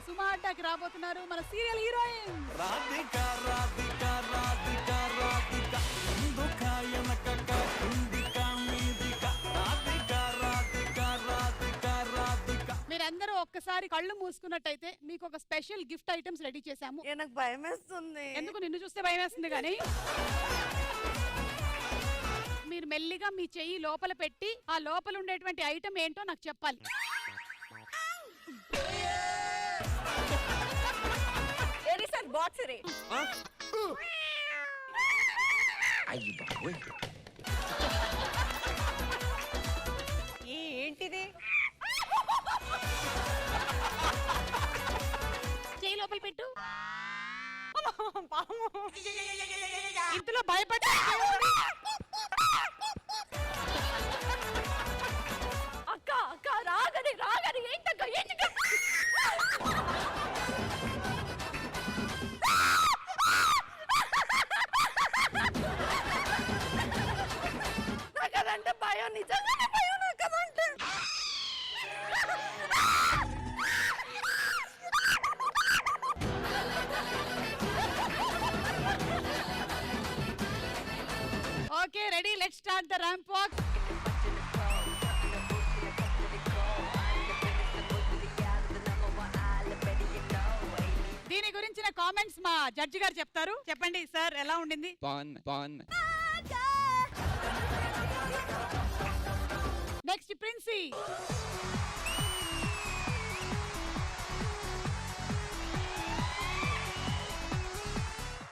సుమా అడ్డాకి రాబోతున్నారు మన serial heroine Radhika Radhika Radhika Radhika దుఃఖాయనక కుందిక మీదిక Radhika Radhika Radhika Radhika. మీరందరూ ఒక్కసారి కళ్ళు మూసుకున్నట్టయితే మీకు ఒక స్పెషల్ గిఫ్ట్ ఐటమ్స్ రెడీ చేశాము. నాకు భయం వేస్తుంది. ఎందుకు? నిన్ను చూస్తే భయం వేస్తుంది కానీ మీరు మెల్లిగా మీ చెయ్యి లోపల పెట్టి ఆ లోపల ఉండేటువంటి ఐటమ్ ఏంటో నాకు చెప్పాలి. బాక్స్ రే ఏంటిది? చెయ్యి లోపల పెట్టు. ఇంతలో భయపడ్డా అక్క అక్క రాగని రాగని ఏంటక్క ఏంటక్క నాకదంటే భయం, నిజంగానే భయం నాకదంటే. Okay ready, let's start the ramp walk. దీని గురించిన కామెంట్స్ మా జడ్జి గారు చెప్తారు. చెప్పండి సార్, ఎలా ఉండింది? బాగుంది. Next princi.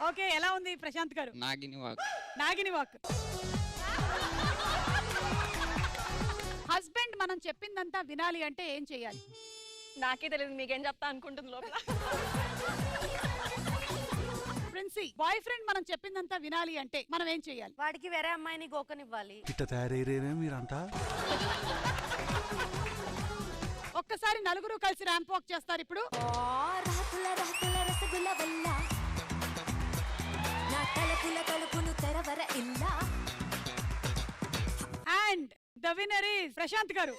ఓకే, ఎలా ఉంది ప్రశాంత్ గారు? నాగిని వాక్. హస్బెండ్ మనం చెప్పిందంతా వినాలి అంటే ఏం చెయ్యాలి? నాకే తెలియదు, మీకేం చెప్తా అనుకుంటుంది లోపల. ప్రిన్సీ, బాయ్ ఫ్రెండ్ మనం చెప్పిందంతా వినాలి అంటే మనం ఏం చెయ్యాలి? వాడికి వేరే అమ్మాయిని గోకనివ్వాలి. ఇట్ట తయారయ్యేనే మీరంతా. ఒక్కసారి నలుగురు కలిసి ర్యాంప్ వాక్ చేస్తారు ఇప్పుడు. రాతుల రాతుల రసగుల వల్ల నా తలపుల తలుపును తెరవర ఇల్లా. And the winner is Prashanth గారు.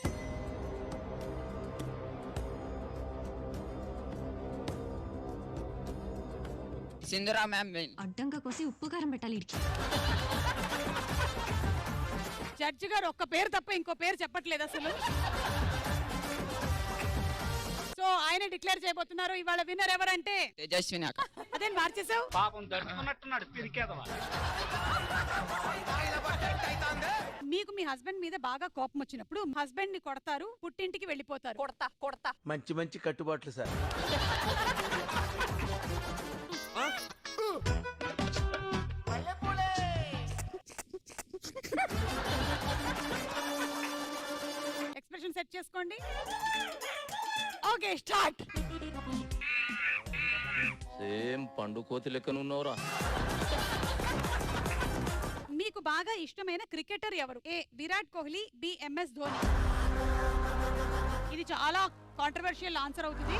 సింధురా మ్యామ్. అడ్డంగా కోసి ఉప్పు కారం పెట్టాలి ఇడికి. జడ్జి గారు ఒక్క పేరు తప్ప ఇంకో పేరు చెప్పట్లేదు అసలు. సో ఆయన డిక్లేర్ చేయబోతున్నారు ఇవాళ విన్నర్ ఎవరంటే తేజస్విని అక్క. అదే మార్చేసావు. పాపం దడుచుకున్నట్టున్నాడు పిరికేదవా. మీకు మీ హస్బెండ్ మీద బాగా కోపం వచ్చినప్పుడు హస్బెండ్ ని కొడతారు, పుట్టింటికి వెళ్ళిపోతారు. కొడతా కొడతా. మంచి మంచి కట్టుబాట్లు సార్. ఎక్స్ప్రెషన్ సెట్ చేసుకోండి. Okay start. సేమ్ పండు కోతి లెక్కనున్నావురా. మీకు బాగా ఇష్టమైన క్రికెటర్ ఎవరు? ఏ విరాట్ కోహ్లీ, బి ఎంఎస్ ధోని. ఇది చాలా కాంట్రవర్షియల్ ఆన్సర్ అవుతుంది.